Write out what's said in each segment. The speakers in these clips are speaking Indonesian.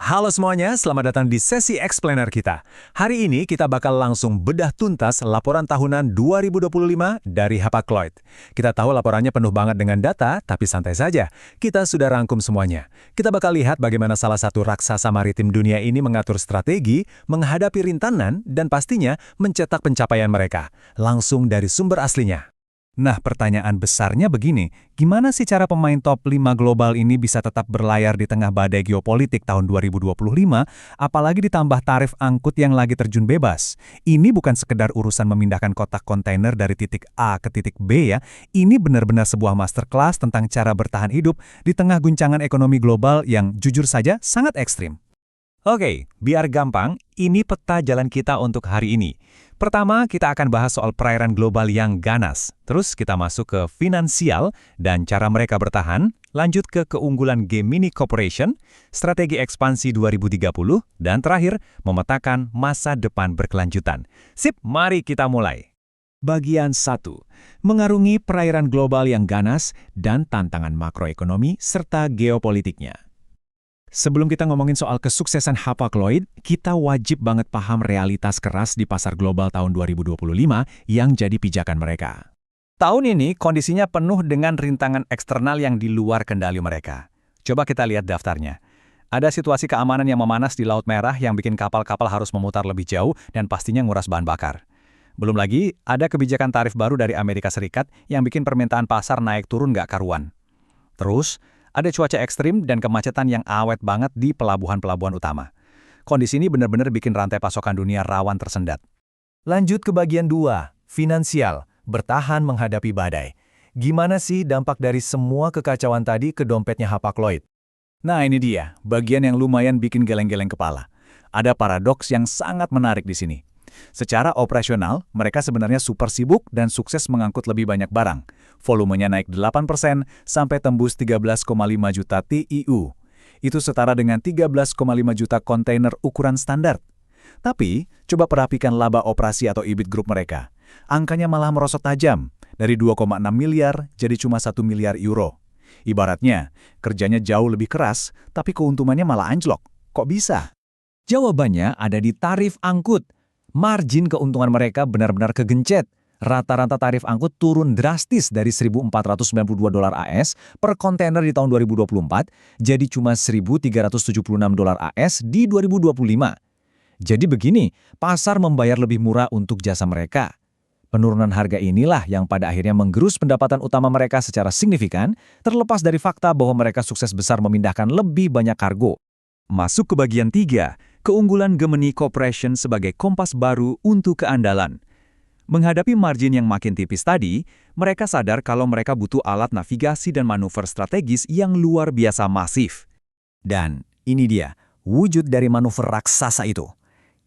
Halo semuanya, selamat datang di sesi Explainer kita. Hari ini kita bakal langsung bedah tuntas laporan tahunan 2025 dari Hapag-Lloyd. Kita tahu laporannya penuh banget dengan data, tapi santai saja. Kita sudah rangkum semuanya. Kita bakal lihat bagaimana salah satu raksasa maritim dunia ini mengatur strategi, menghadapi rintangan, dan pastinya mencetak pencapaian mereka. Langsung dari sumber aslinya. Nah, pertanyaan besarnya begini, gimana sih cara pemain top 5 global ini bisa tetap berlayar di tengah badai geopolitik tahun 2025, apalagi ditambah tarif angkut yang lagi terjun bebas? Ini bukan sekedar urusan memindahkan kotak kontainer dari titik A ke titik B ya, ini benar-benar sebuah masterclass tentang cara bertahan hidup di tengah guncangan ekonomi global yang jujur saja sangat ekstrim. Oke, biar gampang, ini peta jalan kita untuk hari ini. Pertama, kita akan bahas soal perairan global yang ganas. Terus kita masuk ke finansial dan cara mereka bertahan, lanjut ke keunggulan Gemini Corporation, strategi ekspansi 2030, dan terakhir, memetakan masa depan berkelanjutan. Sip, mari kita mulai. Bagian 1. Mengarungi perairan global yang ganas dan tantangan makroekonomi serta geopolitiknya. Sebelum kita ngomongin soal kesuksesan Hapag-Lloyd, kita wajib banget paham realitas keras di pasar global tahun 2025 yang jadi pijakan mereka. Tahun ini kondisinya penuh dengan rintangan eksternal yang di luar kendali mereka. Coba kita lihat daftarnya. Ada situasi keamanan yang memanas di Laut Merah yang bikin kapal-kapal harus memutar lebih jauh dan pastinya nguras bahan bakar. Belum lagi, ada kebijakan tarif baru dari Amerika Serikat yang bikin permintaan pasar naik turun nggak karuan. Terus, ada cuaca ekstrim dan kemacetan yang awet banget di pelabuhan-pelabuhan utama. Kondisi ini benar-benar bikin rantai pasokan dunia rawan tersendat. Lanjut ke bagian 2, finansial, bertahan menghadapi badai. Gimana sih dampak dari semua kekacauan tadi ke dompetnya Hapag-Lloyd? Nah ini dia, bagian yang lumayan bikin geleng-geleng kepala. Ada paradoks yang sangat menarik di sini. Secara operasional, mereka sebenarnya super sibuk dan sukses mengangkut lebih banyak barang. Volumenya naik 8% sampai tembus 13,5 juta TEU. Itu setara dengan 13,5 juta kontainer ukuran standar. Tapi, coba perhatikan laba operasi atau EBIT grup mereka. Angkanya malah merosot tajam, dari 2,6 miliar jadi cuma 1 miliar euro. Ibaratnya, kerjanya jauh lebih keras, tapi keuntungannya malah anjlok. Kok bisa? Jawabannya ada di tarif angkut. Margin keuntungan mereka benar-benar kegencet. Rata-rata tarif angkut turun drastis dari $1.492 AS per kontainer di tahun 2024 jadi cuma $1.376 AS di 2025. Jadi begini, pasar membayar lebih murah untuk jasa mereka. Penurunan harga inilah yang pada akhirnya menggerus pendapatan utama mereka secara signifikan, terlepas dari fakta bahwa mereka sukses besar memindahkan lebih banyak kargo. Masuk ke bagian 3, keunggulan Gemini Corporation sebagai kompas baru untuk keandalan. Menghadapi margin yang makin tipis tadi, mereka sadar kalau mereka butuh alat navigasi dan manuver strategis yang luar biasa masif. Dan ini dia, wujud dari manuver raksasa itu.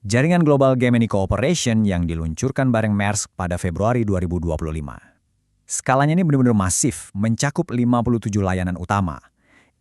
Jaringan global Gemini Corporation yang diluncurkan bareng Maersk pada Februari 2025. Skalanya ini benar-benar masif, mencakup 57 layanan utama.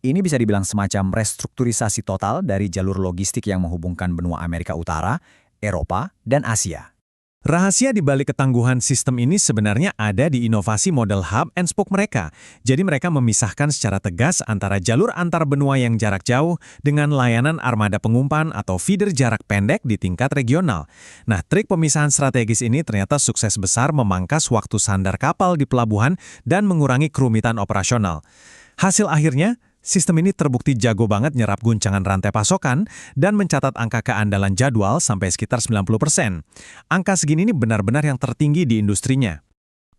Ini bisa dibilang semacam restrukturisasi total dari jalur logistik yang menghubungkan benua Amerika Utara, Eropa, dan Asia. Rahasia di balik ketangguhan sistem ini sebenarnya ada di inovasi model hub and spoke mereka. Jadi mereka memisahkan secara tegas antara jalur antar benua yang jarak jauh dengan layanan armada pengumpan atau feeder jarak pendek di tingkat regional. Nah, trik pemisahan strategis ini ternyata sukses besar memangkas waktu sandar kapal di pelabuhan dan mengurangi kerumitan operasional. Hasil akhirnya, sistem ini terbukti jago banget nyerap guncangan rantai pasokan dan mencatat angka keandalan jadwal sampai sekitar 90%. Angka segini ini benar-benar yang tertinggi di industrinya.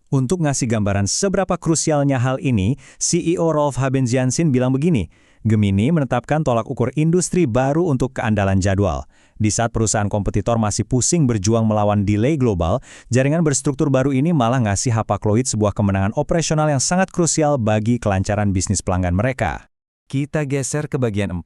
Untuk ngasih gambaran seberapa krusialnya hal ini, CEO Rolf Habens Jansen bilang begini, Gemini menetapkan tolak ukur industri baru untuk keandalan jadwal. Di saat perusahaan kompetitor masih pusing berjuang melawan delay global, jaringan berstruktur baru ini malah ngasih Hapag-Lloyd sebuah kemenangan operasional yang sangat krusial bagi kelancaran bisnis pelanggan mereka. Kita geser ke bagian 4,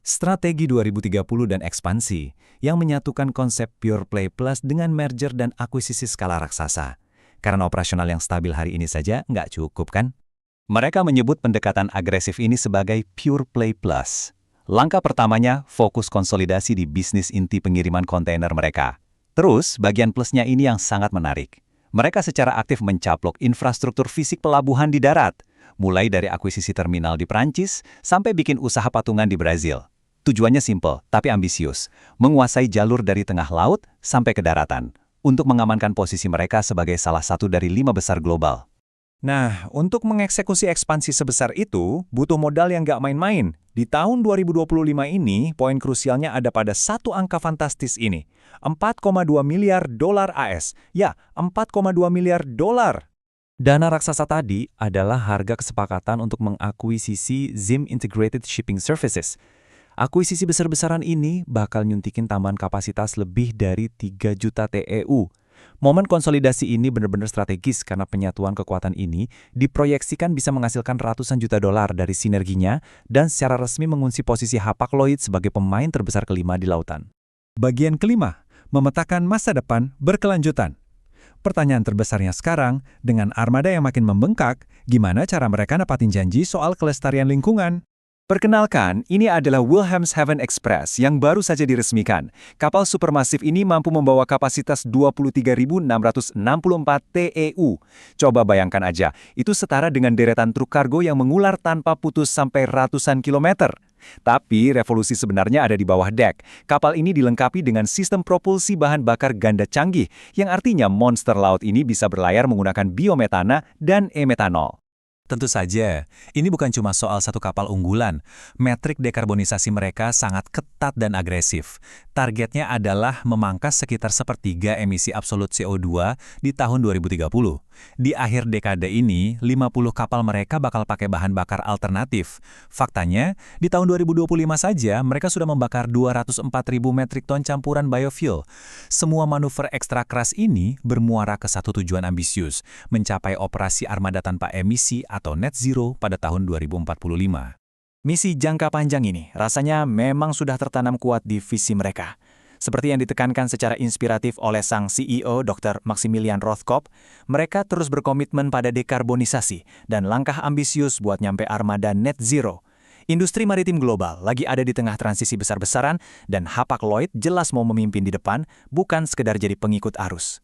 strategi 2030 dan ekspansi, yang menyatukan konsep Pure Play Plus dengan merger dan akuisisi skala raksasa. Karena operasional yang stabil hari ini saja nggak cukup kan? Mereka menyebut pendekatan agresif ini sebagai Pure Play Plus. Langkah pertamanya, fokus konsolidasi di bisnis inti pengiriman kontainer mereka. Terus, bagian plusnya ini yang sangat menarik. Mereka secara aktif mencaplok infrastruktur fisik pelabuhan di darat, mulai dari akuisisi terminal di Prancis sampai bikin usaha patungan di Brazil. Tujuannya simpel, tapi ambisius. Menguasai jalur dari tengah laut sampai ke daratan, untuk mengamankan posisi mereka sebagai salah satu dari 5 besar global. Nah, untuk mengeksekusi ekspansi sebesar itu, butuh modal yang nggak main-main. Di tahun 2025 ini, poin krusialnya ada pada satu angka fantastis ini. 4,2 miliar dolar AS. Ya, 4,2 miliar dolar. Dana raksasa tadi adalah harga kesepakatan untuk mengakuisisi ZIM Integrated Shipping Services. Akuisisi besar-besaran ini bakal nyuntikin tambahan kapasitas lebih dari 3 juta TEU. Momen konsolidasi ini benar-benar strategis karena penyatuan kekuatan ini diproyeksikan bisa menghasilkan ratusan juta dolar dari sinerginya dan secara resmi mengunci posisi Hapag-Lloyd sebagai pemain terbesar kelima di lautan. Bagian kelima, memetakan masa depan berkelanjutan. Pertanyaan terbesarnya sekarang, dengan armada yang makin membengkak, gimana cara mereka nepatin janji soal kelestarian lingkungan? Perkenalkan, ini adalah Wilhelmshaven Express yang baru saja diresmikan. Kapal supermasif ini mampu membawa kapasitas 23.664 TEU. Coba bayangkan aja, itu setara dengan deretan truk kargo yang mengular tanpa putus sampai ratusan kilometer. Tapi revolusi sebenarnya ada di bawah dek. Kapal ini dilengkapi dengan sistem propulsi bahan bakar ganda canggih, yang artinya monster laut ini bisa berlayar menggunakan biometana dan e-metanol. Tentu saja, ini bukan cuma soal satu kapal unggulan. Metrik dekarbonisasi mereka sangat ketat dan agresif. Targetnya adalah memangkas sekitar sepertiga emisi absolut CO2 di tahun 2030. Di akhir dekade ini, 50 kapal mereka bakal pakai bahan bakar alternatif. Faktanya, di tahun 2025 saja mereka sudah membakar 204.000 metrik ton campuran biofuel. Semua manuver ekstra keras ini bermuara ke satu tujuan ambisius, mencapai operasi armada tanpa emisi atau net zero pada tahun 2045. Misi jangka panjang ini rasanya memang sudah tertanam kuat di visi mereka. Seperti yang ditekankan secara inspiratif oleh sang CEO Dr. Maximilian Rothkopf, mereka terus berkomitmen pada dekarbonisasi dan langkah ambisius buat nyampe armada net zero. Industri maritim global lagi ada di tengah transisi besar-besaran dan Hapag-Lloyd jelas mau memimpin di depan, bukan sekedar jadi pengikut arus.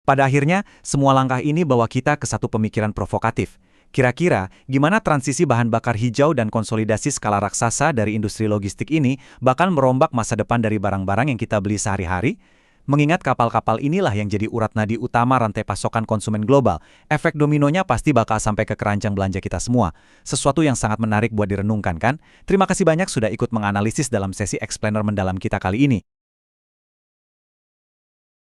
Pada akhirnya, semua langkah ini bawa kita ke satu pemikiran provokatif. Kira-kira, gimana transisi bahan bakar hijau dan konsolidasi skala raksasa dari industri logistik ini bakal merombak masa depan dari barang-barang yang kita beli sehari-hari? Mengingat kapal-kapal inilah yang jadi urat nadi utama rantai pasokan konsumen global, efek dominonya pasti bakal sampai ke keranjang belanja kita semua. Sesuatu yang sangat menarik buat direnungkan kan? Terima kasih banyak sudah ikut menganalisis dalam sesi Explainer mendalam kita kali ini.